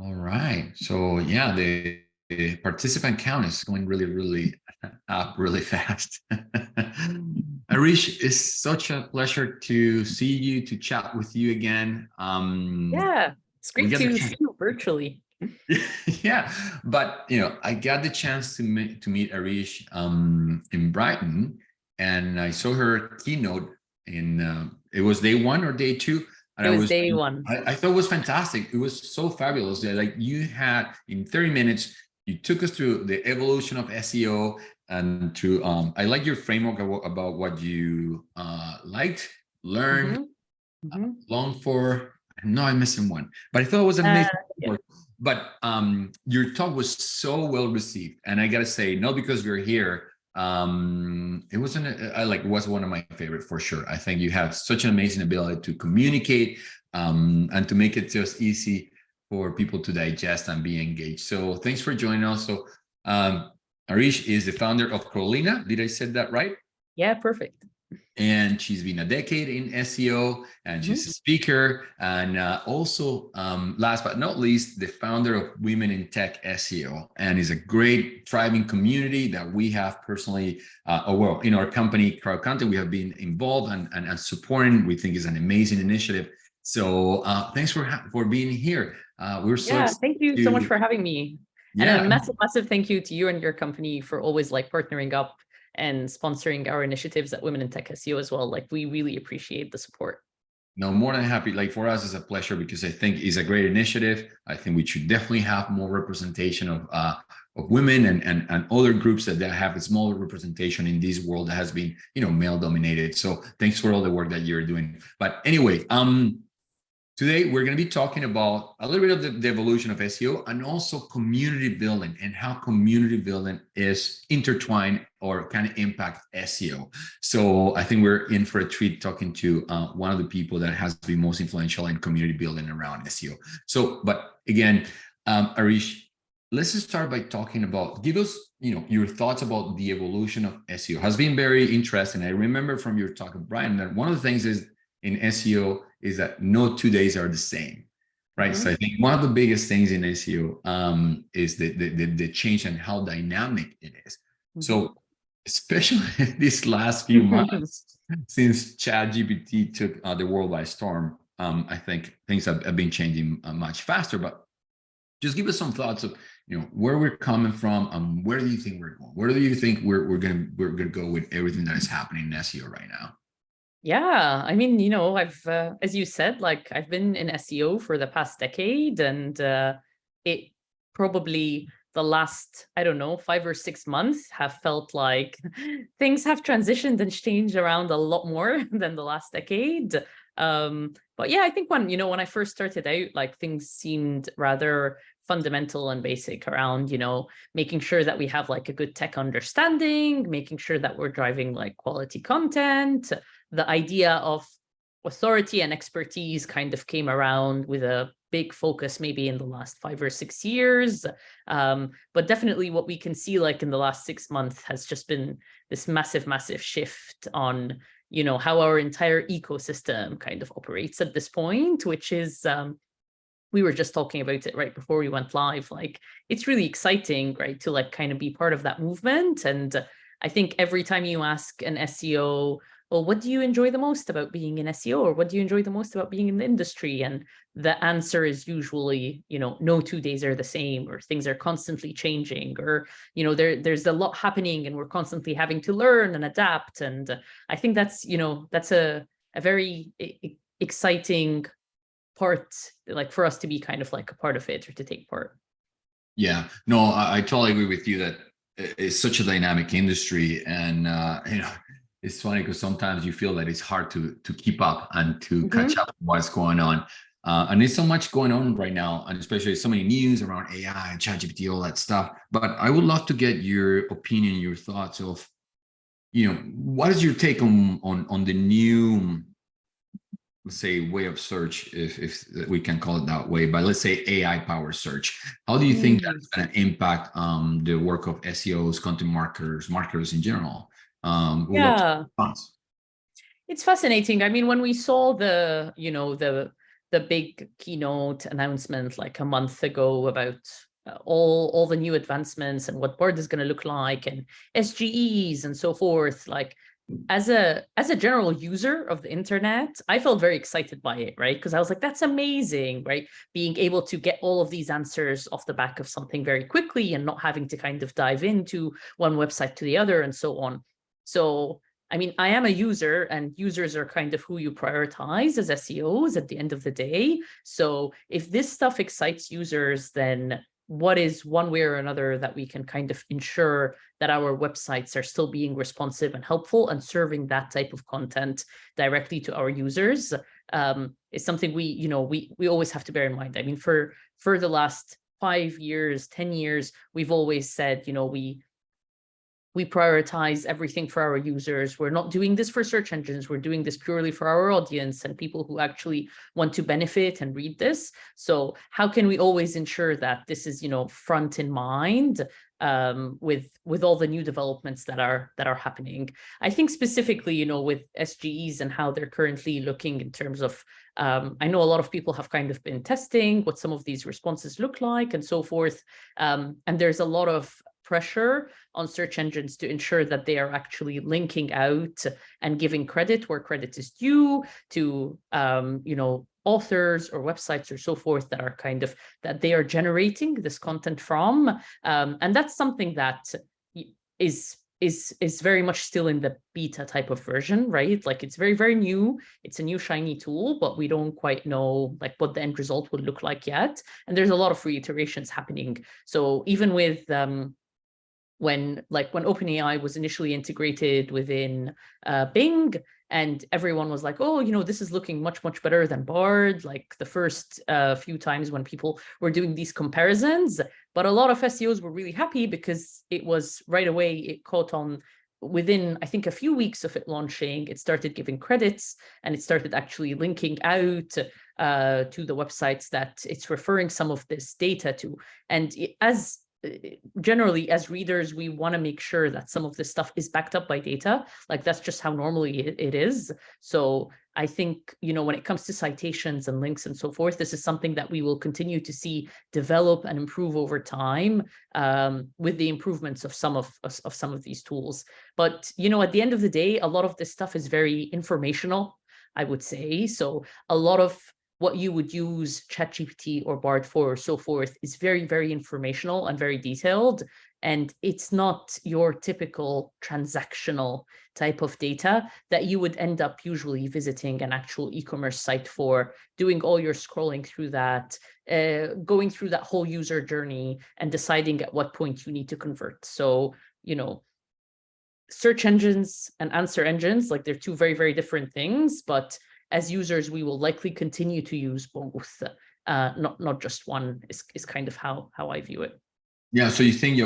All right. So yeah, the participant count is going really up really fast. Arish, it's such a pleasure to see you, to chat with you again. Yeah, it's We great got the to chance. see you virtually. Yeah, but I got the chance to meet Arish in Brighton, and I saw her keynote in it was day one or day two, and It was day one. I thought it was fantastic. It was so fabulous. Like you had in 30 minutes, you took us through the evolution of SEO and through I like your framework about what you liked, learned, hmm hmm longed for. I know I'm missing one, but I thought it was amazing. yeah. But your talk was so well received, and I gotta say, not because we're here, it wasn't. I like was one of my favorite for sure. I think you have such an amazing ability to communicate and to make it just easy for people to digest and be engaged. So thanks for joining us. So Arish is the founder of Carolina. Did I say that right? Yeah, perfect. And she's been a decade in SEO, and she's a hmm speaker, and also, last but not least, the founder of Women in Tech SEO, and is a great thriving community that we have personally, well, in our company, Crowd Content, we have been involved and supporting. We think is an amazing initiative. So thanks for being here. We're so Yeah, excited thank you so much to, for having me. And a yeah. massive thank you to you and your company for always like partnering up and sponsoring our initiatives at Women in Tech SEO as well. Like we really appreciate the support. No, more than happy. Like for us, it's a pleasure because I think it's a great initiative. I think we should definitely have more representation of women and other groups that have a smaller representation in this world that has been male dominated. So thanks for all the work that you're doing. But anyway, today, we're going to be talking about a little bit of the evolution of SEO and also community building and how community building is intertwined or kind of impact SEO. So I think we're in for a treat talking to one of the people that has been most influential in community building around SEO. So, but again, Arish, let's just start by talking about, give us, your thoughts about the evolution of SEO. Has been very interesting. I remember from your talk with Brian that one of the things is in SEO is that no 2 days are the same, right? So I hmm think one of the biggest things in SEO is the change and how dynamic it is. hmm So especially these last few months since ChatGPT took the world by storm, I think things have been changing much faster. But just give us some thoughts of where we're coming from and where do you think we're going? Where do you think we're gonna go with everything that is happening in SEO right now? Yeah, I mean, I've, as you said, like I've been in SEO for the past decade, and it probably the last, I don't know, 5 or 6 months have felt like things have transitioned and changed around a lot more than the last decade. But yeah, I think when I first started out, like things seemed rather fundamental and basic around, making sure that we have like a good tech understanding, making sure that we're driving like quality content. The idea of authority and expertise kind of came around with a big focus maybe in the last 5 or 6 years. But definitely what we can see like in the last 6 months has just been this massive shift on, how our entire ecosystem kind of operates at this point, which is, we were just talking about it right before we went live. Like it's really exciting, right, to like kind of be part of that movement. And I think every time you ask an SEO, well, what do you enjoy the most about being in SEO, or what do you enjoy the most about being in the industry? And the answer is usually, no 2 days are the same, or things are constantly changing, or, there's a lot happening and we're constantly having to learn and adapt. And I think that's a very exciting part, like for us to be kind of like a part of it or to take part. Yeah, no, I totally agree with you that it's such a dynamic industry, and it's funny because sometimes you feel that it's hard to keep up and to catch hmm up with what's going on. And there's so much going on right now, and especially so many news around AI and ChatGPT, all that stuff. But I would love to get your opinion, your thoughts of, what is your take on the new, let's say, way of search, if we can call it that way, but let's say AI power search. How do you think Mm. that's going to impact the work of SEOs, content marketers in general? We'd love to Yeah, response. it's fascinating. I mean, when we saw the the big keynote announcement like a month ago about all the new advancements and what Bard is going to look like and SGEs and so forth. Like as a general user of the internet, I felt very excited by it, right? Because I was like, that's amazing, right? Being able to get all of these answers off the back of something very quickly and not having to kind of dive into one website to the other and so on. So I mean, I am a user, and users are kind of who you prioritize as SEOs at the end of the day. So if this stuff excites users, then what is one way or another that we can kind of ensure that our websites are still being responsive and helpful and serving that type of content directly to our users is something we always have to bear in mind. I mean, for the last 5 years, 10 years, we've always said, we prioritize everything for our users. We're not doing this for search engines. We're doing this purely for our audience and people who actually want to benefit and read this. So how can we always ensure that this is, front in mind with all the new developments that are happening? I think specifically, with SGEs and how they're currently looking in terms of, I know a lot of people have kind of been testing what some of these responses look like and so forth. And there's a lot of pressure on search engines to ensure that they are actually linking out and giving credit where credit is due to, authors or websites or so forth that are that they are generating this content from. And that's something that is very much still in the beta type of version, right? Like it's very, very new. It's a new shiny tool, but we don't quite know like what the end result would look like yet. And there's a lot of reiterations happening. So even with when OpenAI was initially integrated within Bing, and everyone was like, oh, this is looking much, much better than Bard, like the first few times when people were doing these comparisons. But a lot of SEOs were really happy because it was right away, it caught on within, I think, a few weeks of it launching. It started giving credits and it started actually linking out to the websites that it's referring some of this data to. And generally as readers, we want to make sure that some of this stuff is backed up by data. Like that's just how normally it is. So I think, when it comes to citations and links and so forth, this is something that we will continue to see develop and improve over time with the improvements of some of these tools. But, at the end of the day, a lot of this stuff is very informational, I would say. So a lot of what you would use ChatGPT or Bard for or so forth is very, very informational and very detailed. And it's not your typical transactional type of data that you would end up usually visiting an actual e-commerce site for, doing all your scrolling through that, going through that whole user journey and deciding at what point you need to convert. So, search engines and answer engines, like they're two very, very different things, but as users, we will likely continue to use both, not just one is kind of how I view it. Yeah, so you think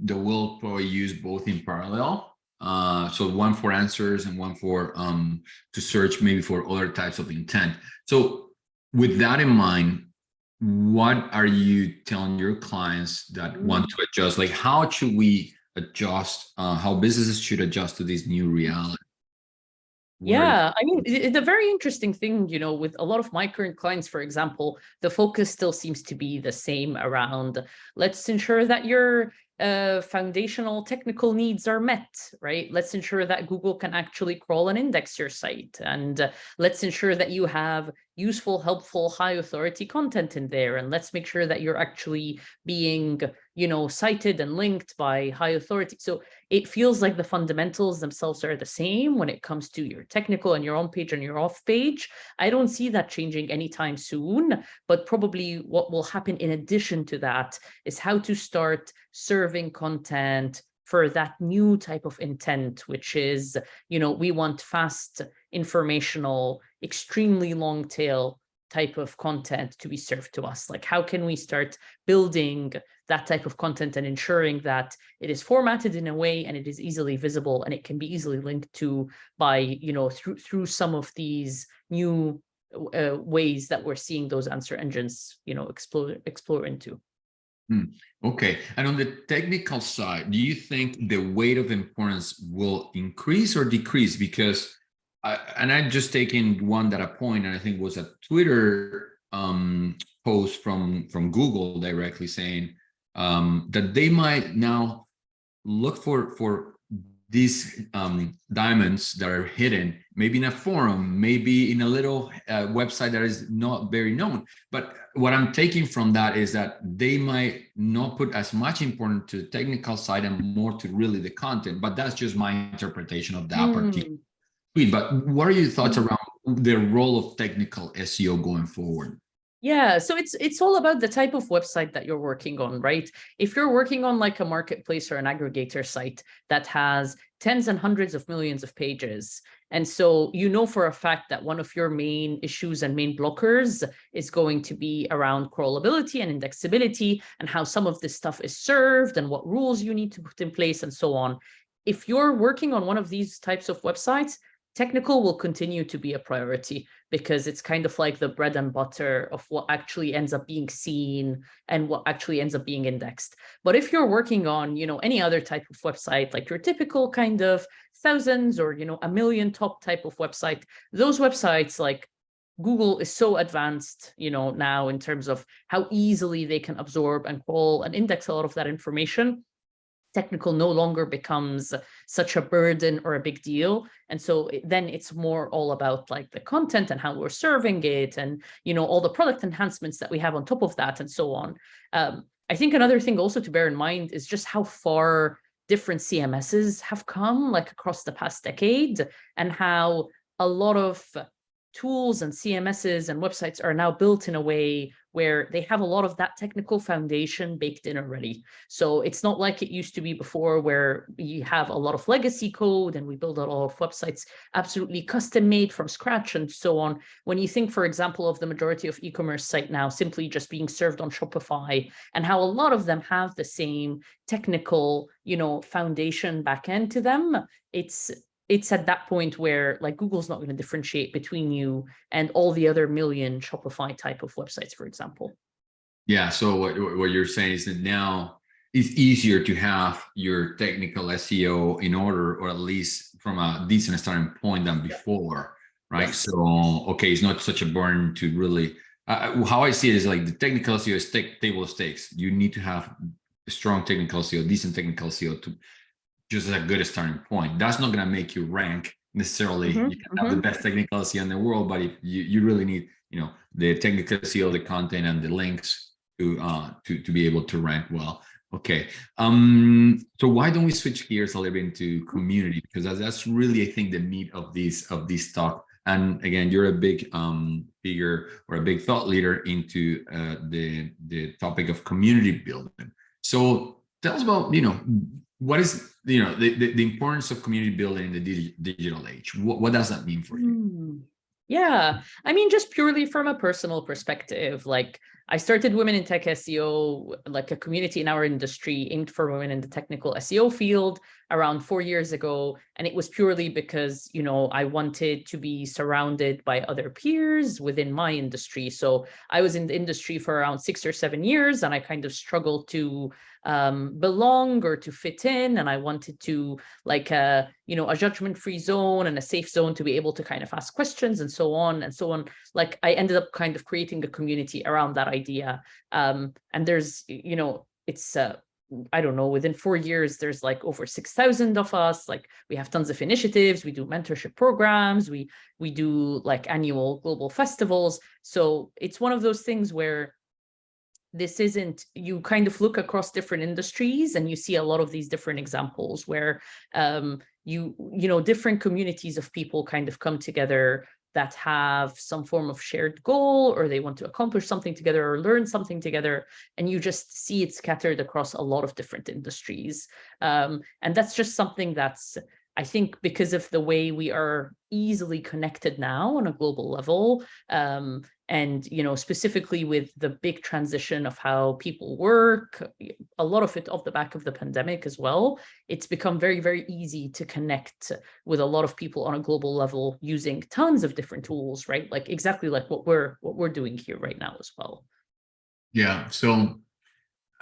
they will probably use both in parallel? So one for answers and one for to search maybe for other types of intent. So with that in mind, what are you telling your clients that want to adjust? Like how should we adjust, how businesses should adjust to this new reality? Yeah, I mean, the very interesting thing, with a lot of my current clients, for example, the focus still seems to be the same around, let's ensure that your foundational technical needs are met, right? Let's ensure that Google can actually crawl and index your site. And let's ensure that you have useful, helpful, high authority content in there. And let's make sure that you're actually being, cited and linked by high authority. So it feels like the fundamentals themselves are the same when it comes to your technical and your on page and your off page. I don't see that changing anytime soon, but probably what will happen in addition to that is how to start serving content for that new type of intent, which is, we want fast, informational, extremely long tail type of content to be served to us. Like, how can we start building that type of content and ensuring that it is formatted in a way and it is easily visible and it can be easily linked to by, through some of these new ways that we're seeing those answer engines, explore into. Okay. And on the technical side, do you think the weight of importance will increase or decrease? Because and I just taken one data point, and I think was a Twitter post from Google directly saying that they might now look for these diamonds that are hidden, maybe in a forum, maybe in a little website that is not very known. But what I'm taking from that is that they might not put as much importance to the technical side and more to really the content. But that's just my interpretation of that particular tweet. But what are your thoughts around the role of technical SEO going forward? Yeah, so it's all about the type of website that you're working on, right? If you're working on like a marketplace or an aggregator site that has tens and hundreds of millions of pages, and so you know for a fact that one of your main issues and main blockers is going to be around crawlability and indexability and how some of this stuff is served and what rules you need to put in place and so on. If you're working on one of these types of websites, technical will continue to be a priority because it's kind of like the bread and butter of what actually ends up being seen and what actually ends up being indexed. But if you're working on, any other type of website, like your typical kind of thousands or, a million top type of website, those websites like Google is so advanced, now in terms of how easily they can absorb and crawl and index a lot of that information. Technical no longer becomes such a burden or a big deal. And so then it's more all about like the content and how we're serving it and, all the product enhancements that we have on top of that and so on. I think another thing also to bear in mind is just how far different CMSs have come like across the past decade and how a lot of tools and CMSs and websites are now built in a way where they have a lot of that technical foundation baked in already. So it's not like it used to be before where you have a lot of legacy code and we build a lot of websites absolutely custom made from scratch and so on. When you think, for example, of the majority of e-commerce site now simply just being served on Shopify and how a lot of them have the same technical, foundation backend to them, it's at that point where like Google's not going to differentiate between you and all the other million Shopify type of websites, for example. Yeah. So what you're saying is that now it's easier to have your technical SEO in order, or at least from a decent starting point than before, right? Yes. So, okay, it's not such a burden to really, how I see it is like the technical SEO is table stakes. You need to have a strong technical SEO, decent technical SEO to just as a good starting point. That's not going to make you rank necessarily. You can have the best technical SEO in the world, but if you really need, the technical SEO, the content, and the links to be able to rank well. Okay. So why don't we switch gears a little bit into community, because that's really, I think, the meat of this talk. And again, you're a big figure or a big thought leader into the topic of community building. So tell us about, what is the importance of community building in the digital age? What does that mean for you? Yeah, I mean, just purely from a personal perspective, like I started Women in Tech SEO, like a community in our industry aimed for women in the technical SEO field around 4 years ago. And it was purely because, I wanted to be surrounded by other peers within my industry. So I was in the industry for around 6 or 7 years, and I kind of struggled to belong or to fit in. And I wanted to like a judgment-free zone and a safe zone to be able to kind of ask questions and so on and so on. Like I ended up kind of creating a community around that idea. And there's, it's I don't know, within 4 years, there's like over 6,000 of us. Like we have tons of initiatives. We do mentorship programs. We do like annual global festivals. So it's one of those things where this isn't, you kind of look across different industries and you see a lot of these different examples where different communities of people kind of come together that have some form of shared goal, or they want to accomplish something together or learn something together. And you just see it scattered across a lot of different industries. And that's just something that's, I think, because of the way we are easily connected now on a global level, and specifically with the big transition of how people work, a lot of it off the back of the pandemic as well, it's become very, very easy to connect with a lot of people on a global level using tons of different tools, right? Like exactly like what we're doing here right now as well. Yeah. So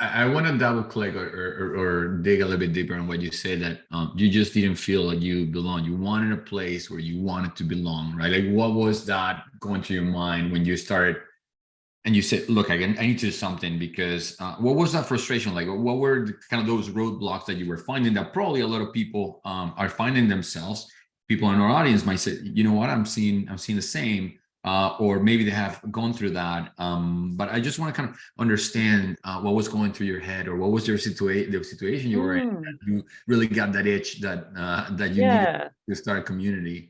I want to double click or dig a little bit deeper on what you said that you just didn't feel like you belong. You wanted a place where you wanted to belong, right? Like what was that going through your mind when you started and you said, look, I need to do something because what was that frustration like? What were the, kind of those roadblocks that you were finding that probably a lot of people are finding themselves? People in our audience might say, you know what, I'm seeing the same, or maybe they have gone through that. But I just want to kind of understand what was going through your head, or what was your the situation you were in. Mm, That you really got that itch that that you needed yeah. to start a community.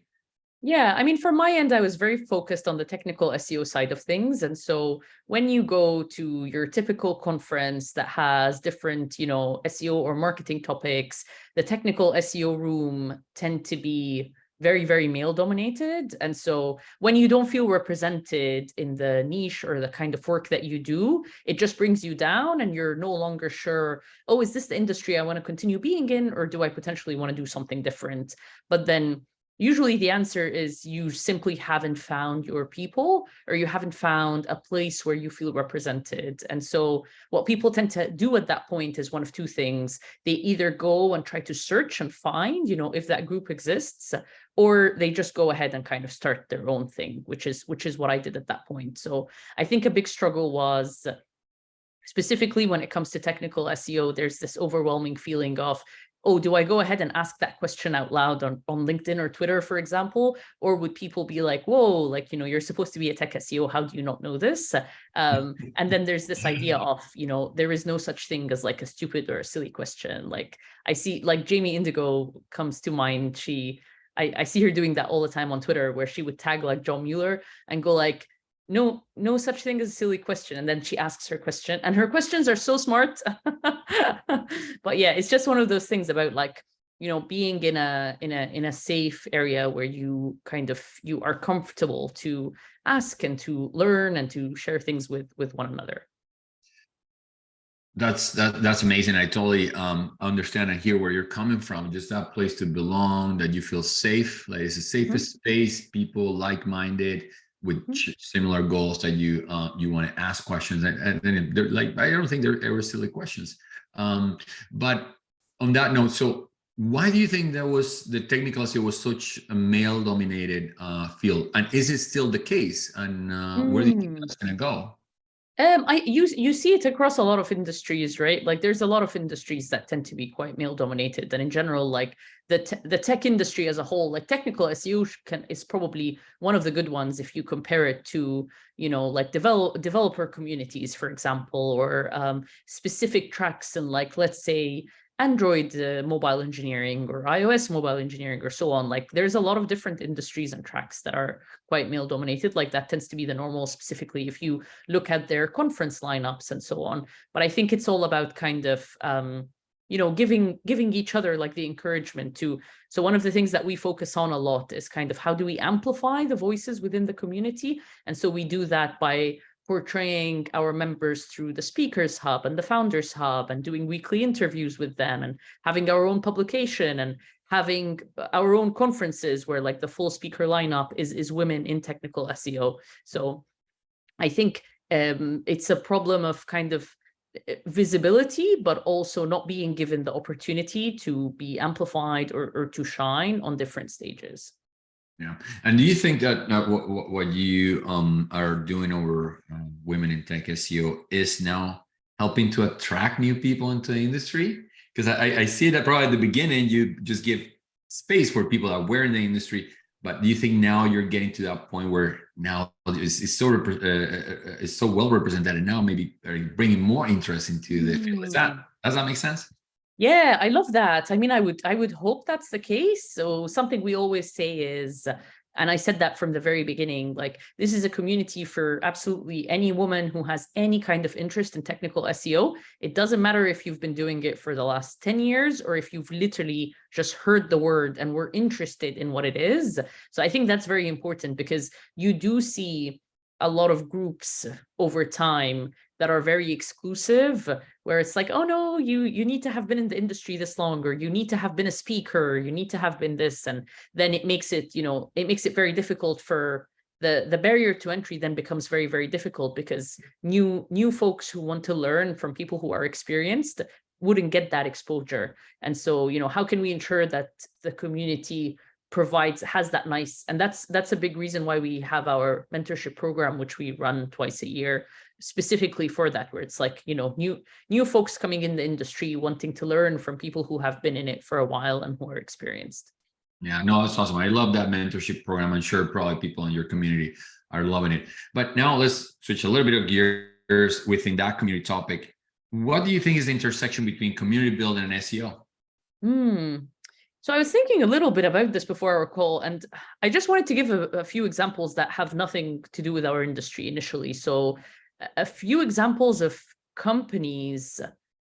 Yeah, I mean, from my end, I was very focused on the technical SEO side of things. And so when you go to your typical conference that has different, SEO or marketing topics, the technical SEO room tend to be very, very male dominated. And so when you don't feel represented in the niche or the kind of work that you do, it just brings you down and you're no longer sure, oh, is this the industry I want to continue being in, or do I potentially want to do something different? But then usually the answer is you simply haven't found your people, or you haven't found a place where you feel represented. And so what people tend to do at that point is one of two things. They either go and try to search and find, if that group exists, or they just go ahead and kind of start their own thing, which is what I did at that point. So I think a big struggle was, specifically when it comes to technical SEO, there's this overwhelming feeling of, oh, do I go ahead and ask that question out loud on LinkedIn or Twitter, for example? Or would people be like, whoa, like, you're supposed to be a tech SEO. How do you not know this? And then there's this idea of, there is no such thing as like a stupid or a silly question. Like I see, like Jamie Indigo comes to mind. I see her doing that all the time on Twitter, where she would tag like John Mueller and go like, no such thing as a silly question. And then she asks her question, and her questions are so smart. But yeah, it's just one of those things about like, being in a safe area where you are comfortable to ask and to learn and to share things with one another. That's amazing. I totally understand and hear where you're coming from. Just that place to belong, that you feel safe, like it's a safest space, people like-minded with similar goals that you want to ask questions, and they're like, I don't think they're ever silly questions. But on that note, so why do you think the technical SEO was such a male-dominated field, and is it still the case? And where do you think that's going to go? You see it across a lot of industries, right? Like there's a lot of industries that tend to be quite male dominated, and in general, like the tech industry as a whole, like technical SEO is probably one of the good ones if you compare it to, like developer communities, for example, or specific tracks in, like, let's say Android mobile engineering or iOS mobile engineering or so on. Like there's a lot of different industries and tracks that are quite male dominated. Like that tends to be the normal, specifically if you look at their conference lineups and so on. But I think it's all about kind of, giving each other like the encouragement to. So one of the things that we focus on a lot is kind of how do we amplify the voices within the community? And so we do that by portraying our members through the Speakers Hub and the Founders Hub, and doing weekly interviews with them, and having our own publication, and having our own conferences where like the full speaker lineup is women in technical SEO. So I think it's a problem of kind of visibility, but also not being given the opportunity to be amplified or to shine on different stages. Yeah. And do you think that what you are doing over women in tech SEO is now helping to attract new people into the industry? Because I see that probably at the beginning, you just give space for people that were in the industry. But do you think now you're getting to that point where now it's so well represented, and now maybe bringing more interest into the field? Does that make sense? Yeah, I love that. I mean, I would hope that's the case. So something we always say is, and I said that from the very beginning, like this is a community for absolutely any woman who has any kind of interest in technical SEO. It doesn't matter if you've been doing it for the last 10 years or if you've literally just heard the word and were interested in what it is. So I think that's very important, because you do see a lot of groups over time that are very exclusive, where it's like, oh no, you need to have been in the industry this long, or you need to have been a speaker, you need to have been this, and then it makes it, it makes it very difficult for the barrier to entry then becomes very, very difficult, because new folks who want to learn from people who are experienced wouldn't get that exposure. And so, how can we ensure that the community has that nice, and that's a big reason why we have our mentorship program, which we run twice a year, specifically for that, where it's like, new folks coming in the industry wanting to learn from people who have been in it for a while and who are experienced. Yeah, no, that's awesome. I love that mentorship program. I'm sure probably people in your community are loving it. But now let's switch a little bit of gears within that community topic. What do you think is the intersection between community building and SEO? So I was thinking a little bit about this before our call, and I just wanted to give a few examples that have nothing to do with our industry initially. So a few examples of companies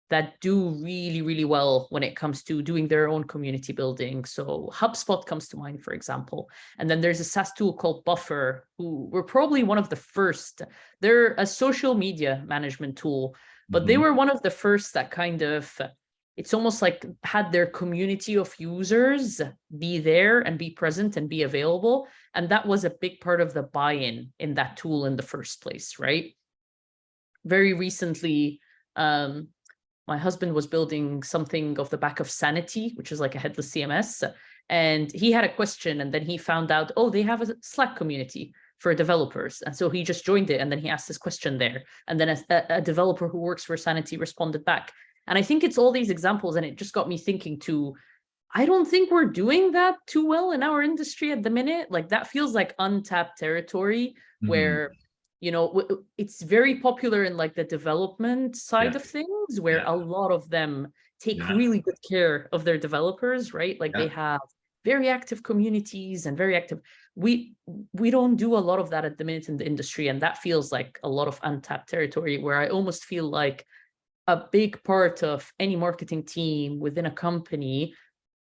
that do really, really well when it comes to doing their own community building. So HubSpot comes to mind, for example. And then there's a SaaS tool called Buffer, who were probably one of the first. They're a social media management tool, but they were one of the first that kind of, it's almost like had their community of users be there and be present and be available. And that was a big part of the buy-in in that tool in the first place, right? Very recently, my husband was building something off the back of Sanity, which is like a headless CMS. And he had a question, and then he found out, oh, they have a Slack community for developers. And so he just joined it, and then he asked this question there. And then a developer who works for Sanity responded back. And I think it's all these examples, and it just got me thinking too, I don't think we're doing that too well in our industry at the minute. Like, that feels like untapped territory where, it's very popular in like the development side of things, where a lot of them take really good care of their developers, right? Like they have very active communities and very active. We don't do a lot of that at the minute in the industry. And that feels like a lot of untapped territory, where I almost feel like a big part of any marketing team within a company,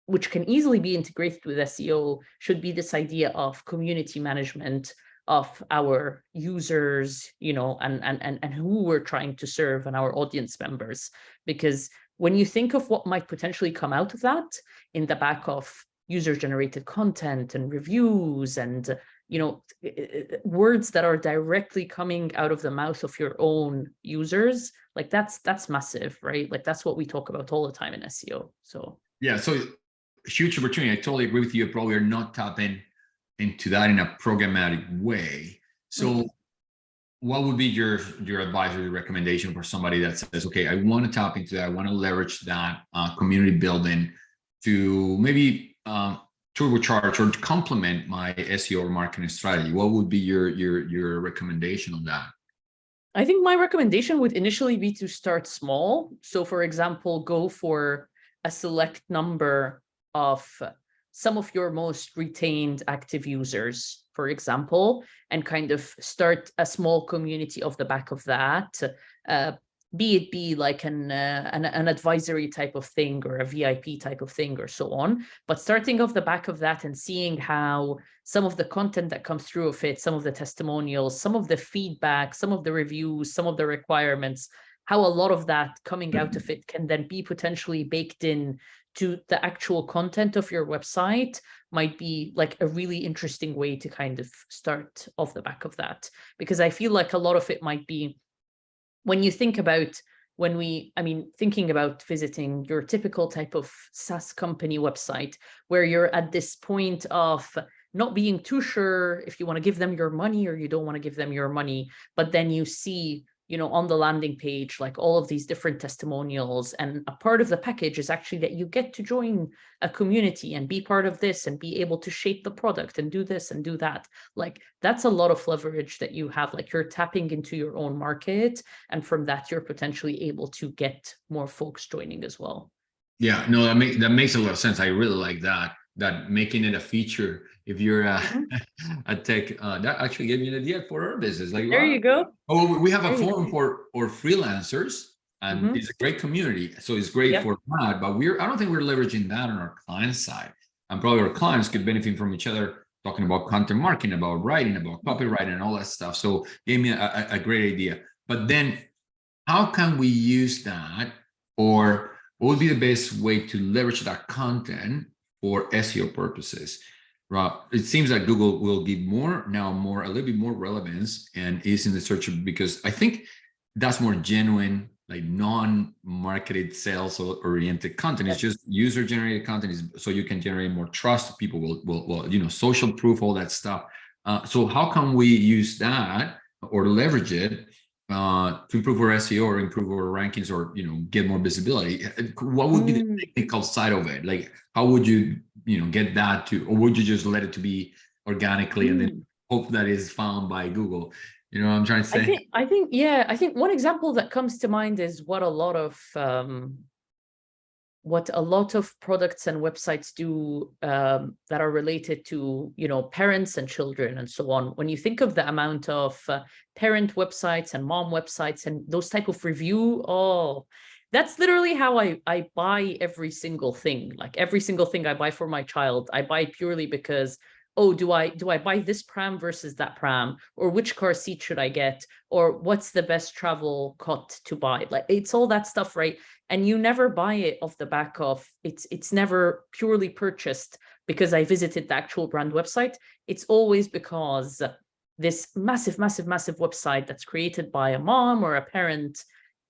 which can easily be integrated with SEO, should be this idea of community management of our users, and who we're trying to serve, and our audience members. Because when you think of what might potentially come out of that in the back of user-generated content and reviews and, words that are directly coming out of the mouth of your own users, like that's massive, right? Like that's what we talk about all the time in SEO. So yeah, so huge opportunity. I totally agree with you. Probably are not tapping into that in a programmatic way. So what would be your advice or your recommendation for somebody that says, okay, I want to tap into that, I want to leverage that community building to maybe turbocharge or to complement my SEO or marketing strategy? What would be your recommendation on that? I think my recommendation would initially be to start small. So for example, go for a select number of some of your most retained active users, for example, and kind of start a small community off the back of that. Be it like an advisory type of thing or a VIP type of thing or so on. But starting off the back of that and seeing how some of the content that comes through of it, some of the testimonials, some of the feedback, some of the reviews, some of the requirements, how a lot of that coming out of it can then be potentially baked in to the actual content of your website might be like a really interesting way to kind of start off the back of that. Because I feel like a lot of it might be, when you think about thinking about visiting your typical type of SaaS company website, where you're at this point of not being too sure if you want to give them your money or you don't want to give them your money, but then you see, on the landing page, like all of these different testimonials, and a part of the package is actually that you get to join a community and be part of this and be able to shape the product and do this and do that. Like that's a lot of leverage that you have, like you're tapping into your own market. And from that, you're potentially able to get more folks joining as well. Yeah, no, that makes a lot of sense. I really like that making it a feature. If you're a tech, that actually gave me an idea for our business. Like, there you go. Oh, we have a forum for freelancers, and it's a great community. So it's great for that. But I don't think we're leveraging that on our client side. And probably our clients could benefit from each other, talking about content marketing, about writing, about copywriting, and all that stuff. So gave me a great idea. But then, how can we use that, or what would be the best way to leverage that content for SEO purposes? It seems that Google will give a little bit more relevance and is in the search, because I think that's more genuine, like non-marketed sales oriented content. It's just user generated content, so you can generate more trust. People will social proof, all that stuff. So how can we use that or leverage it to improve our SEO or improve our rankings, or get more visibility? What would be the technical side of it? Like, how would you get that to, or would you just let it to be organically and then hope that is found by Google? You know what I'm trying to say? I think one example that comes to mind is what a lot of products and websites do that are related to parents and children and so on. When you think of the amount of parent websites and mom websites and those type of review, that's literally how I buy every single thing. Like every single thing I buy for my child, I buy purely because, oh, do I buy this pram versus that pram, or which car seat should I get, or what's the best travel cot to buy? Like it's all that stuff, right? And you never buy it off the back of it's never purely purchased because I visited the actual brand website. It's always because this massive website that's created by a mom or a parent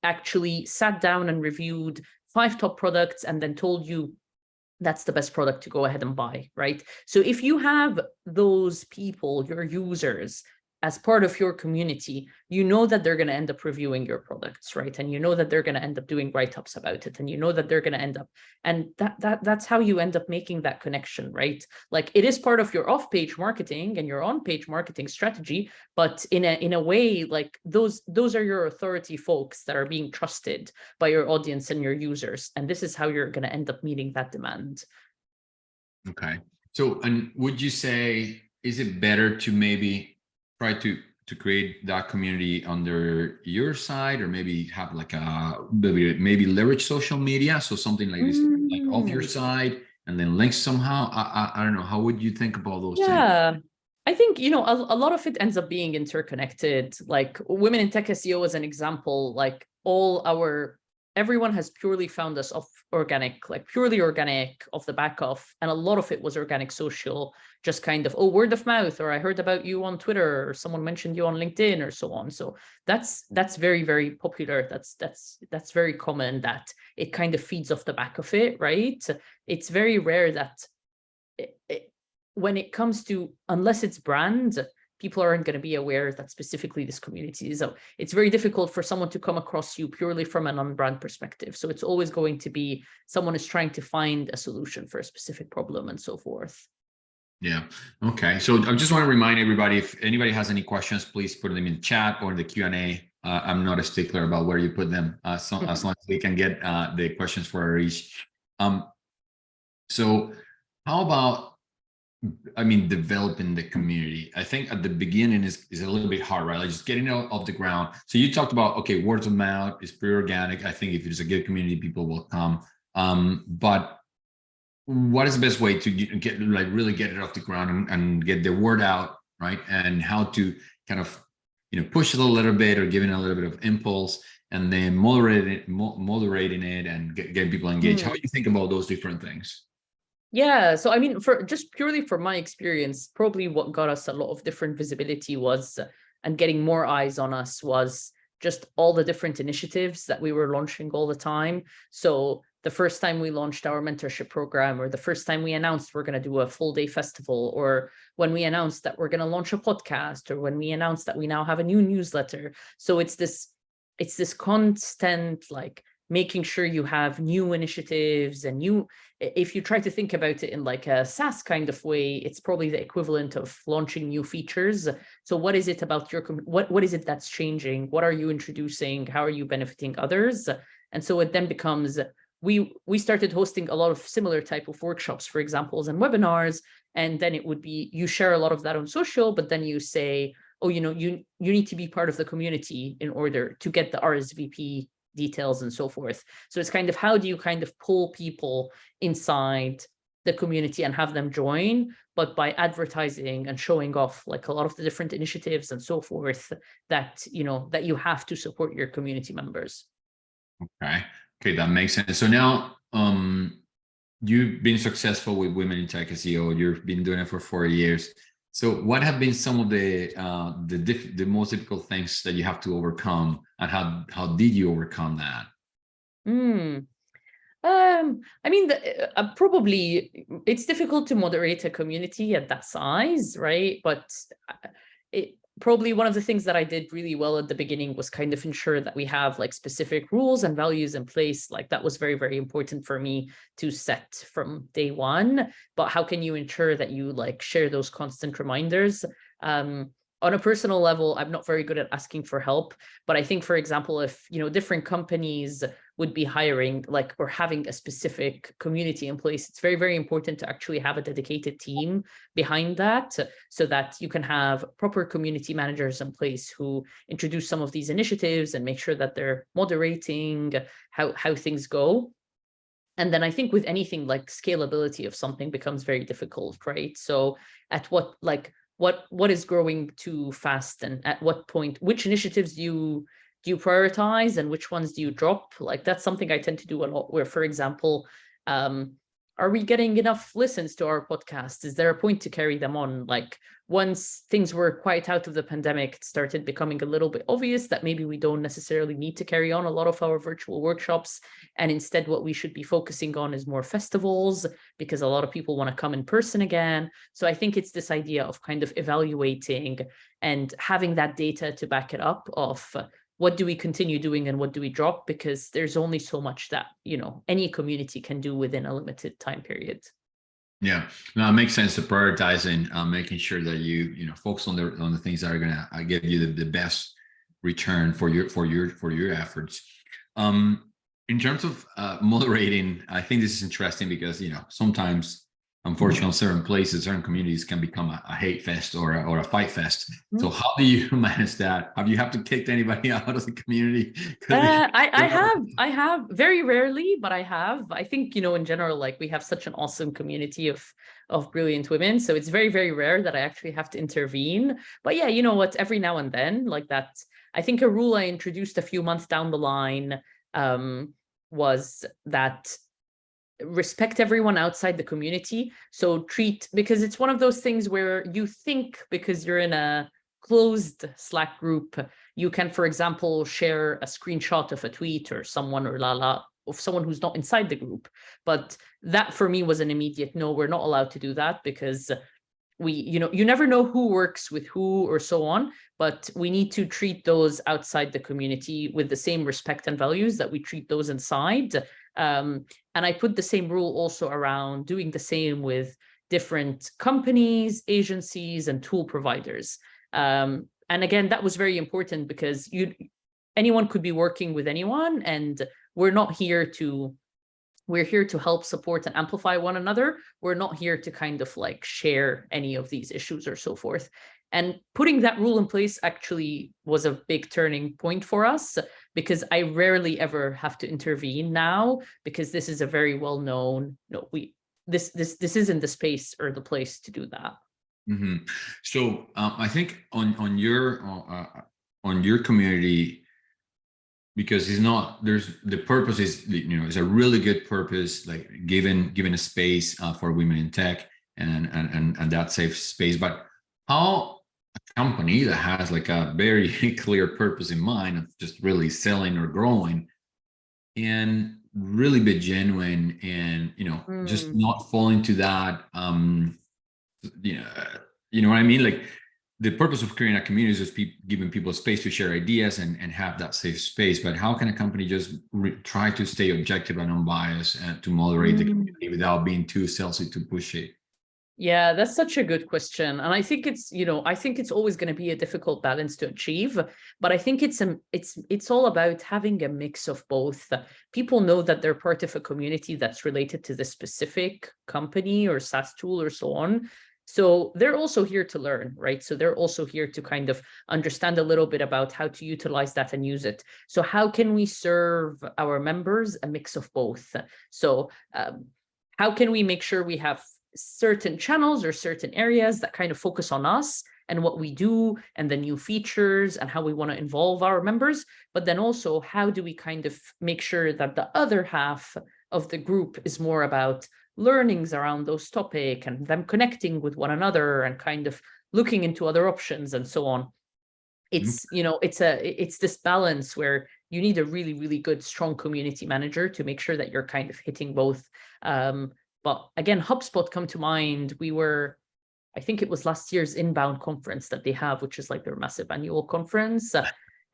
actually sat down and reviewed 5 top products and then told you that's the best product to go ahead and buy, right? So if you have those people, your users, as part of your community, you know that they're going to end up reviewing your products, right? And you know that they're going to end up doing write-ups about it, and you know that they're going to end up, and that's how you end up making that connection, right? Like it is part of your off-page marketing and your on-page marketing strategy, but in a way, like those are your authority folks that are being trusted by your audience and your users, and this is how you're going to end up meeting that demand. Okay. So, and would you say, is it better to maybe try to create that community under your side, or maybe have like maybe leverage social media, so something like this, like off your side, and then links somehow? I don't know. How would you think about those things? I think, a lot of it ends up being interconnected. Like Women in Tech SEO as an example, like everyone has purely found us off organic, like purely organic off the back of, and a lot of it was organic social, just kind of, word of mouth, or I heard about you on Twitter, or someone mentioned you on LinkedIn, or so on. So that's very, very popular. That's very common that it kind of feeds off the back of it, right? It's very rare that when it comes to, unless it's brand, people aren't going to be aware that specifically this community. So it's very difficult for someone to come across you purely from an on-brand perspective. So it's always going to be someone is trying to find a solution for a specific problem and so forth. Yeah. Okay. So I just want to remind everybody, if anybody has any questions, please put them in the chat or in the Q&A. I'm not a stickler about where you put them, as long as we can get the questions for our each. So how about, developing the community? I think at the beginning is a little bit hard, right? Like just getting it off the ground. So you talked about, okay, word of mouth is pretty organic. I think if there's a good community, people will come. But what is the best way to really get it off the ground and get the word out, right? And how to kind of, push it a little bit, or giving a little bit of impulse, and then moderating it and get people engaged. How do you think about those different things? Yeah, so for just purely from my experience, probably what got us a lot of different visibility was, and getting more eyes on us, was just all the different initiatives that we were launching all the time. So the first time we launched our mentorship program, or the first time we announced we're going to do a full day festival, or when we announced that we're going to launch a podcast, or when we announced that we now have a new newsletter. So it's this constant, like, making sure you have new initiatives and if you try to think about it in like a SaaS kind of way, it's probably the equivalent of launching new features. So what is it about what is it that's changing? What are you introducing? How are you benefiting others? And so it then becomes, we started hosting a lot of similar type of workshops, for examples, and webinars. And then it would be, you share a lot of that on social, but then you say, you need to be part of the community in order to get the RSVP details and so forth. So it's kind of, how do you kind of pull people inside the community and have them join, but by advertising and showing off like a lot of the different initiatives and so forth that, that you have to support your community members. Okay, that makes sense. So now, you've been successful with women in tech SEO. You've been doing it for 4 years. So what have been some of the most difficult things that you have to overcome, and how did you overcome that? Mm. I mean, probably it's difficult to moderate a community at that size, right? But it probably one of the things that I did really well at the beginning was kind of ensure that we have like specific rules and values in place. Like that was very, very important for me to set from day one. But how can you ensure that you like share those constant reminders? On a personal level, I'm not very good at asking for help, but I think, for example, if different companies would be hiring like or having a specific community in place, it's very, very important to actually have a dedicated team behind that so that you can have proper community managers in place who introduce some of these initiatives and make sure that they're moderating how things go. And then I think with anything like scalability of something becomes very difficult, right? So at what is growing too fast, and at what point, which initiatives do you prioritize and which ones do you drop? Like that's something I tend to do a lot, where, for example, are we getting enough listens to our podcast? Is there a point to carry them on? Like once things were quite out of the pandemic, it started becoming a little bit obvious that maybe we don't necessarily need to carry on a lot of our virtual workshops. And instead, what we should be focusing on is more festivals, because a lot of people want to come in person again. So I think it's this idea of kind of evaluating and having that data to back it up of what do we continue doing and what do we drop? Because there's only so much that, any community can do within a limited time period. Yeah, no, it makes sense to prioritizing, making sure that you focus on the things that are gonna give you the best return for your efforts. In terms of moderating, I think this is interesting because sometimes, unfortunately, certain places, certain communities can become a hate fest or a fight fest. So how do you manage that? Have you have to kick anybody out of the community? I have very rarely, but I have. I think, in general, like we have such an awesome community of brilliant women. So it's very, very rare that I actually have to intervene. But yeah, you know what, every now and then, like that, I think a rule I introduced a few months down the line was that respect everyone outside the community. So because it's one of those things where you think because you're in a closed Slack group, you can, for example, share a screenshot of a tweet or someone of someone who's not inside the group. But that for me was an immediate no, we're not allowed to do that, because you never know who works with who or so on, but we need to treat those outside the community with the same respect and values that we treat those inside. And I put the same rule also around doing the same with different companies, agencies, and tool providers. And again, that was very important because anyone could be working with anyone, and we're here to help support and amplify one another. We're not here to kind of like share any of these issues or so forth. And putting that rule in place actually was a big turning point for us, because I rarely ever have to intervene now, because this is a very well-known, this isn't the space or the place to do that. Mm-hmm. So I think on your community, because the purpose is it's a really good purpose, like given a space for women in tech and that safe space. But how a company that has like a very clear purpose in mind of just really selling or growing and really be genuine and just not fall into that you know what I mean? Like the purpose of creating a community is just giving people space to share ideas and have that safe space. But how can a company just try to stay objective and unbiased and to moderate the community without being too salesy to push it? Yeah, that's such a good question. And I think it's always going to be a difficult balance to achieve, but I think it's all about having a mix of both. People know that they're part of a community that's related to the specific company or SaaS tool or so on. So they're also here to learn, right? So they're also here to kind of understand a little bit about how to utilize that and use it. So how can we serve our members a mix of both? So how can we make sure we have certain channels or certain areas that kind of focus on us and what we do and the new features and how we want to involve our members? But then also, how do we kind of make sure that the other half of the group is more about learnings around those topics and them connecting with one another and kind of looking into other options and so on. It's, you know, it's this balance where you need a really, really good, strong community manager to make sure that you're kind of hitting both. But again, HubSpot come to mind. We were, I think it was last year's Inbound conference that they have, which is like their massive annual conference.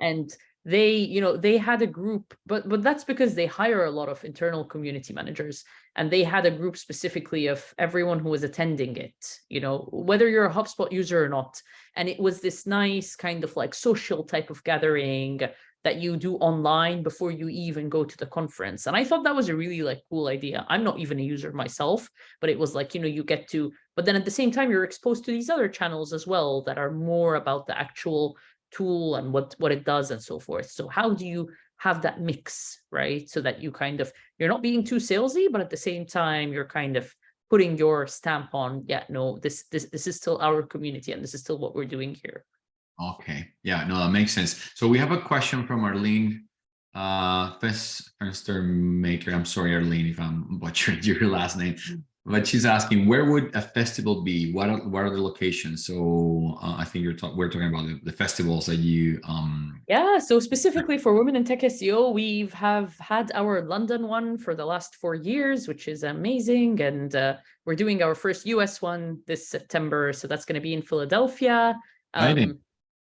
And they, you know, they had a group, but that's because they hire a lot of internal community managers, and they had a group specifically of everyone who was attending it, you know, whether you're a HubSpot user or not. And it was this nice kind of like social type of gathering that you do online before you even go to the conference. And I thought that was a really like cool idea. I'm not even a user myself, but it was like, you know, you get to, but then at the same time, you're exposed to these other channels as well that are more about the actual tool and what it does and so forth. So how do you have that mix, right? So that you kind of, you're not being too salesy, but at the same time, you're kind of putting your stamp on, yeah, no, this is still our community and this is still what we're doing here. Okay. Yeah, no, that makes sense. So we have a question from Arlene Fenstermaker. I'm sorry, Arlene, if I'm butchering your last name, but she's asking, where would a festival be? What are the locations? So I think we're talking about the festivals that you Yeah, so specifically for Women in Tech SEO, we've had our London one for the last 4 years, which is amazing. And we're doing our first US one this September. So that's going to be in Philadelphia.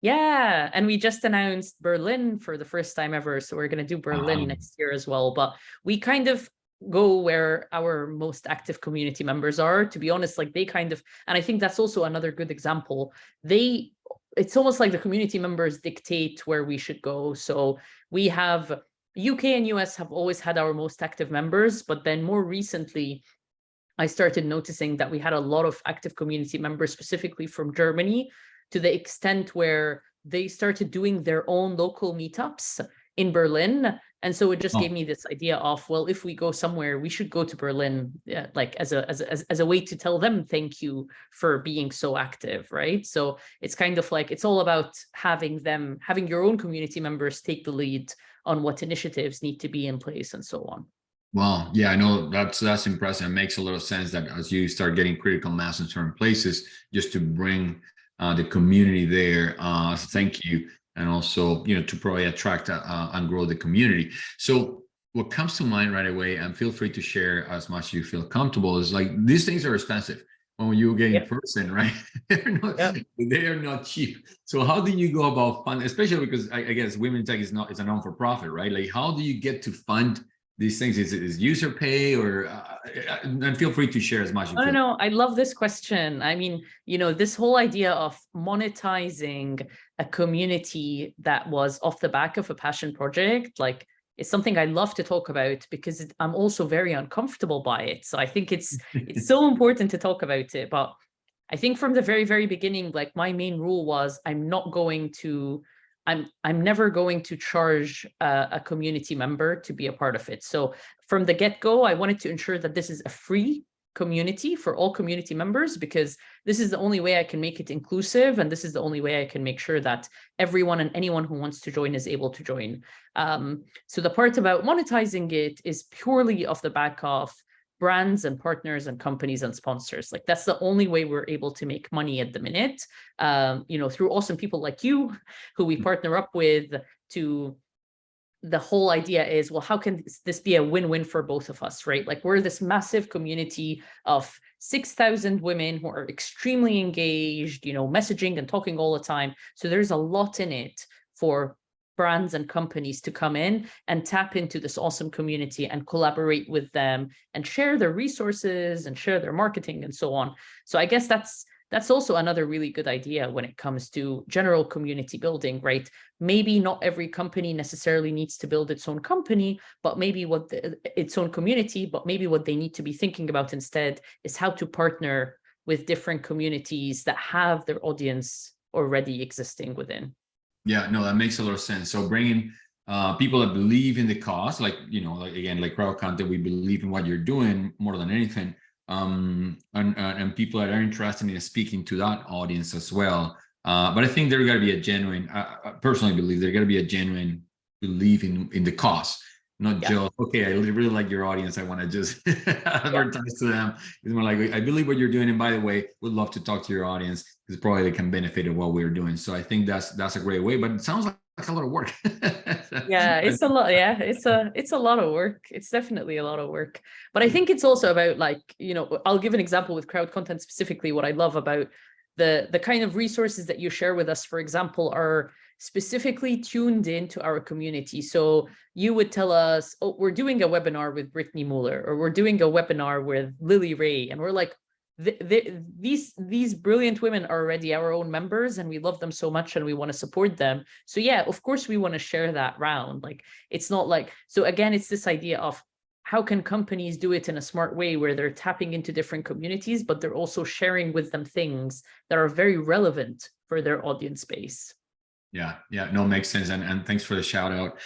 Yeah, and we just announced Berlin for the first time ever. So we're going to do Berlin next year as well. But we kind of go where our most active community members are, to be honest. Like they kind of, and I think that's also another good example. It's almost like the community members dictate where we should go. So we have UK and US have always had our most active members, but then more recently, I started noticing that we had a lot of active community members, specifically from Germany, to the extent where they started doing their own local meetups in Berlin. And so it just gave me this idea of, well, if we go somewhere, we should go to Berlin, like as a way to tell them thank you for being so active, right? So it's kind of like, it's all about having your own community members take the lead on what initiatives need to be in place and so on. Well, yeah, I know that's impressive. It makes a lot of sense that as you start getting critical mass in certain places, just to bring the community there, thank you, and also, you know, to probably attract and grow the community. So what comes to mind right away, and feel free to share as much as you feel comfortable, is like these things are expensive when you get in person, right? They are not cheap. So how do you go about fund, especially because I guess Women in Tech is a non-for-profit, right? Like how do you get to fund these things? Is user pay, or and feel free to share as much as you feel. No, I love this question. I mean, you know, this whole idea of monetizing a community that was off the back of a passion project, like, it's something I love to talk about because I'm also very uncomfortable by it. So I think it's so important to talk about it. But I think from the very, very beginning, like my main rule was I'm never going to charge a community member to be a part of it. So from the get-go, I wanted to ensure that this is a free community for all community members, because this is the only way I can make it inclusive, and this is the only way I can make sure that everyone and anyone who wants to join is able to join. So the part about monetizing it is purely off the back of brands and partners and companies and sponsors. Like that's the only way we're able to make money at the minute, you know, through awesome people like you, who we partner up with. To the whole idea is, well, how can this be a win-win for both of us, right? Like we're this massive community of 6,000 women who are extremely engaged, you know, messaging and talking all the time. So there's a lot in it for brands and companies to come in and tap into this awesome community and collaborate with them and share their resources and share their marketing and so on. So I guess that's also another really good idea when it comes to general community building, right? Maybe not every company necessarily needs to build its own company, but maybe its own community, but maybe what they need to be thinking about instead is how to partner with different communities that have their audience already existing within. Yeah, no, that makes a lot of sense. So bringing people that believe in the cause, like, you know, like again, like Crowd Content, we believe in what you're doing more than anything. And people that are interested in speaking to that audience as well. But I think there's got to be a genuine, I personally believe there's got to be a genuine belief in the cause. not Yeah. just, okay, I really like your audience, I want to just advertise to them. It's more like, I believe what you're doing, and by the way, would love to talk to your audience because probably they can benefit of what we're doing. So I think that's a great way, but it sounds like a lot of work. Yeah, it's a lot. Yeah, it's a lot of work. It's definitely a lot of work. But I think it's also about, like, I'll give an example with crowd content specifically. What I love about the kind of resources that you share with us, for example, are specifically tuned into our community. So you would tell us, oh, we're doing a webinar with Brittany Muller, or we're doing a webinar with Lily Ray, and we're like, these brilliant women are already our own members, and we love them so much, and we want to support them. So yeah, of course we want to share that round. Like, it's not like, so again, it's this idea of how can companies do it in a smart way where they're tapping into different communities, but they're also sharing with them things that are very relevant for their audience base. Yeah, no, makes sense, and thanks for the shout out.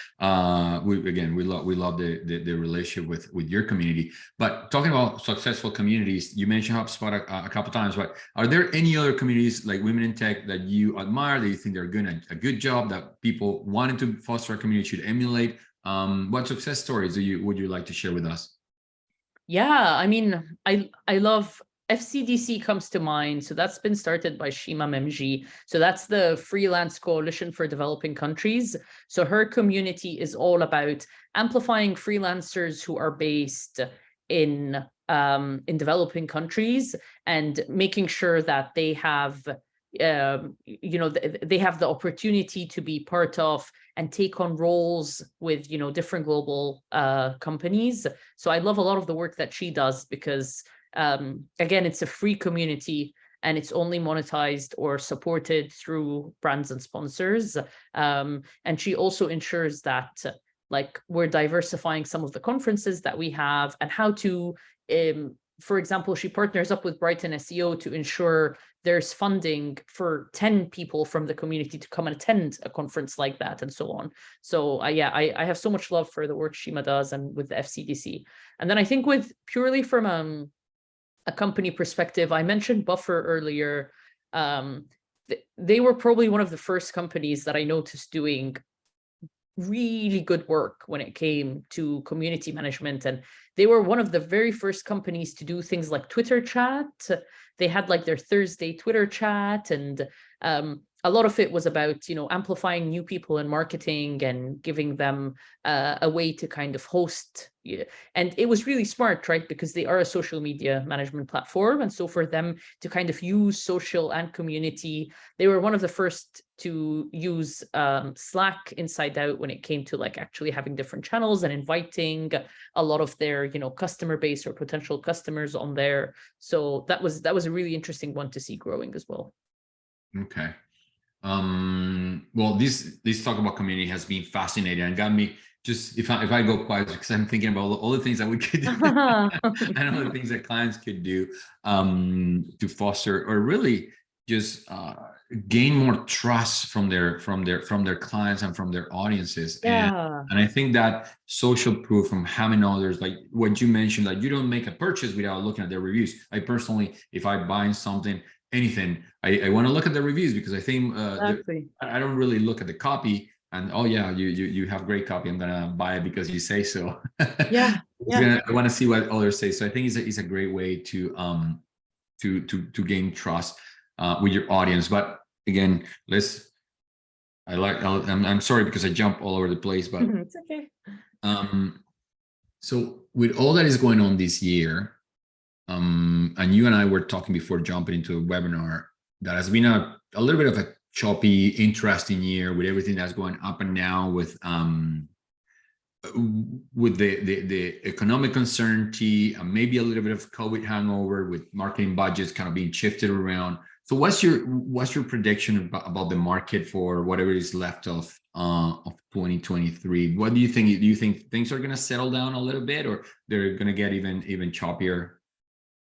We love the relationship with your community. But talking about successful communities, you mentioned HubSpot a couple times, but are there any other communities like Women in Tech that you admire, that you think they're doing a good job, that people wanting to foster a community should emulate? What success stories would you like to share with us? Yeah, I mean, I love FCDC comes to mind. So that's been started by Shima Memji. So that's the Freelance Coalition for Developing Countries. So her community is all about amplifying freelancers who are based in developing countries, and making sure that they have they have the opportunity to be part of and take on roles with different global companies. So I love a lot of the work that she does, because again, it's a free community, and it's only monetized or supported through brands and sponsors. And she also ensures that like we're diversifying some of the conferences that we have, and how to for example, she partners up with Brighton SEO to ensure there's funding for 10 people from the community to come and attend a conference like that, and so on. So I have so much love for the work Shima does, and with the FCDC. And then I think with purely from a company perspective, I mentioned Buffer earlier. They were probably one of the first companies that I noticed doing really good work when it came to community management. And they were one of the very first companies to do things like Twitter chat. They had like their Thursday Twitter chat, and a lot of it was about, amplifying new people in marketing and giving them a way to kind of host. And it was really smart, right? Because they are a social media management platform. And so for them to kind of use social and community, they were one of the first to use Slack inside out when it came to like actually having different channels and inviting a lot of their, customer base or potential customers on there. So that was a really interesting one to see growing as well. Okay. Well, this talk about community has been fascinating and got me just, if I go quiet, because I'm thinking about all the things that we could do and all the things that clients could do to foster, or really just gain more trust from their clients and from their audiences. Yeah. And I think that social proof from having others, like what you mentioned, like you don't make a purchase without looking at their reviews. I personally, if I buy something, anything, I want to look at the reviews, because I think Exactly. I don't really look at the copy and, oh yeah, you have great copy, I'm gonna buy it because you say so. Yeah. Yeah. I want to see what others say. So I think it's a great way to gain trust with your audience. But again, I'm sorry because I jump all over the place, but It's okay. So with all that is going on this year, and you and I were talking before jumping into a webinar, that has been a little bit of a choppy, interesting year with everything that's going up and down with the economic uncertainty, and maybe a little bit of COVID hangover, with marketing budgets kind of being shifted around. So what's your prediction about the market for whatever is left of 2023? What do you think? Do you think things are going to settle down a little bit, or they're going to get even choppier?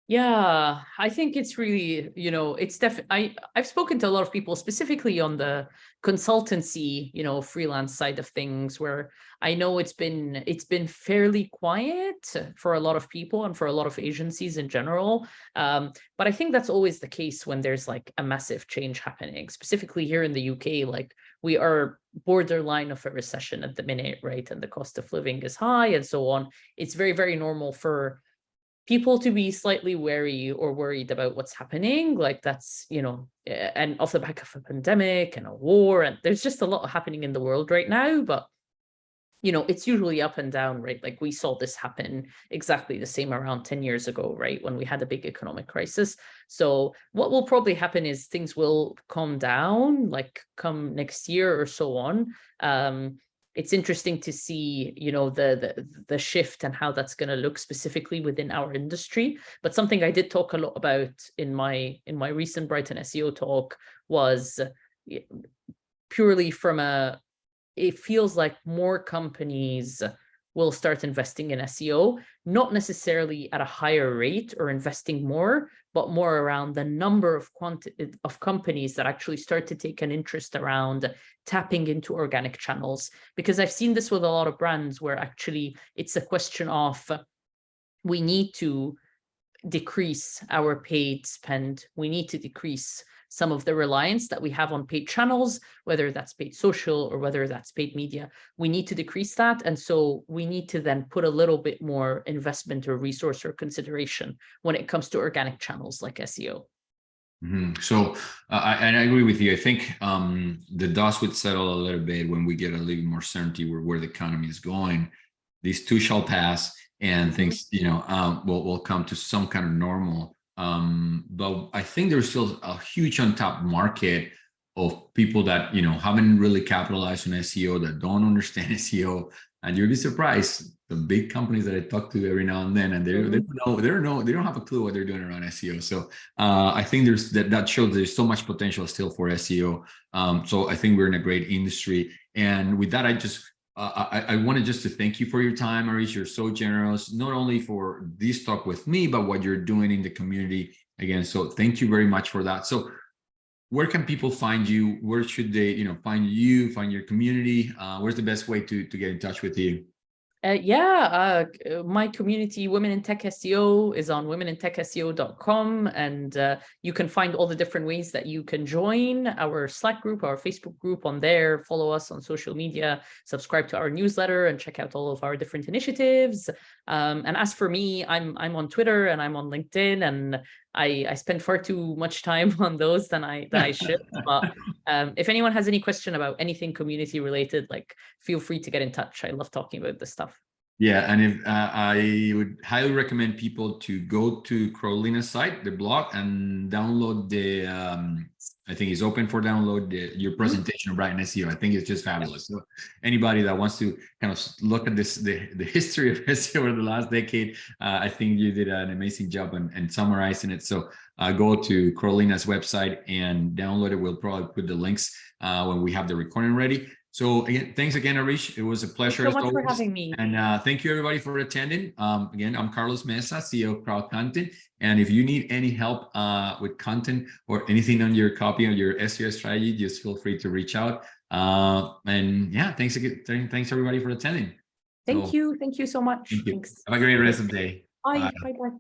Yeah, I think it's really, it's definitely, I've spoken to a lot of people specifically on the consultancy, freelance side of things, where I know it's been fairly quiet for a lot of people and for a lot of agencies in general. But I think that's always the case when there's like a massive change happening, specifically here in the UK. Like, we are borderline of a recession at the minute, right? And the cost of living is high and so on. It's very, very normal for people to be slightly wary or worried about what's happening. Like, that's, and off the back of a pandemic and a war, and there's just a lot happening in the world right now. But, it's usually up and down, right? Like, we saw this happen exactly the same around 10 years ago, right? When we had a big economic crisis. So what will probably happen is things will calm down, like come next year or so on. It's interesting to see, the shift and how that's going to look specifically within our industry. But something I did talk a lot about in my recent Brighton SEO talk was purely from it feels like more companies will start investing in SEO, not necessarily at a higher rate or investing more, but more around the number of companies that actually start to take an interest around tapping into organic channels. Because I've seen this with a lot of brands where actually it's a question of, we need to decrease our paid spend. We need to decrease some of the reliance that we have on paid channels, whether that's paid social or whether that's paid media. We need to decrease that. And so we need to then put a little bit more investment or resource or consideration when it comes to organic channels like SEO. So, and I agree with you. I think the dust would settle a little bit when we get a little more certainty where the economy is going. These too shall pass, and things, will come to some kind of normal. But I think there's still a huge untapped market of people that haven't really capitalized on SEO, that don't understand SEO, and you'll be surprised the big companies that I talk to every now and then, and they don't have a clue what they're doing around SEO. So I think there's that shows there's so much potential still for SEO. So I think we're in a great industry, and with that, I wanted just to thank you for your time, Arish. You're so generous, not only for this talk with me, but what you're doing in the community again. So thank you very much for that. So where can people find you? Where should they, find you, find your community? Where's the best way to get in touch with you? My community, Women in Tech SEO, is on womenintechseo.com, and you can find all the different ways that you can join our Slack group, our Facebook group on there, follow us on social media, subscribe to our newsletter, and check out all of our different initiatives. And as for me, I'm on Twitter and I'm on LinkedIn, and I spend far too much time on those than I should. But if anyone has any question about anything community related, like, feel free to get in touch. I love talking about this stuff. Yeah, and if I would highly recommend people to go to Carolina's site, the blog, and download the I think it's open for download your presentation of Brighton SEO. I think it's just fabulous. So anybody that wants to kind of look at the history of SEO over the last decade, I think you did an amazing job and summarizing it. So go to Carolina's website and download it. We'll probably put the links when we have the recording ready. So again, thanks again, Arish. It was a pleasure. Thanks so much for having me. And thank you everybody for attending. Again, I'm Carlos Mesa, CEO of Crowd Content. And if you need any help with content or anything on your copy of your SEO strategy, just feel free to reach out. And yeah, thanks again. Thanks everybody for attending. Thank you. Thank you so much. Thank you. Thanks. Have a great rest of the day. Bye. Bye. Bye.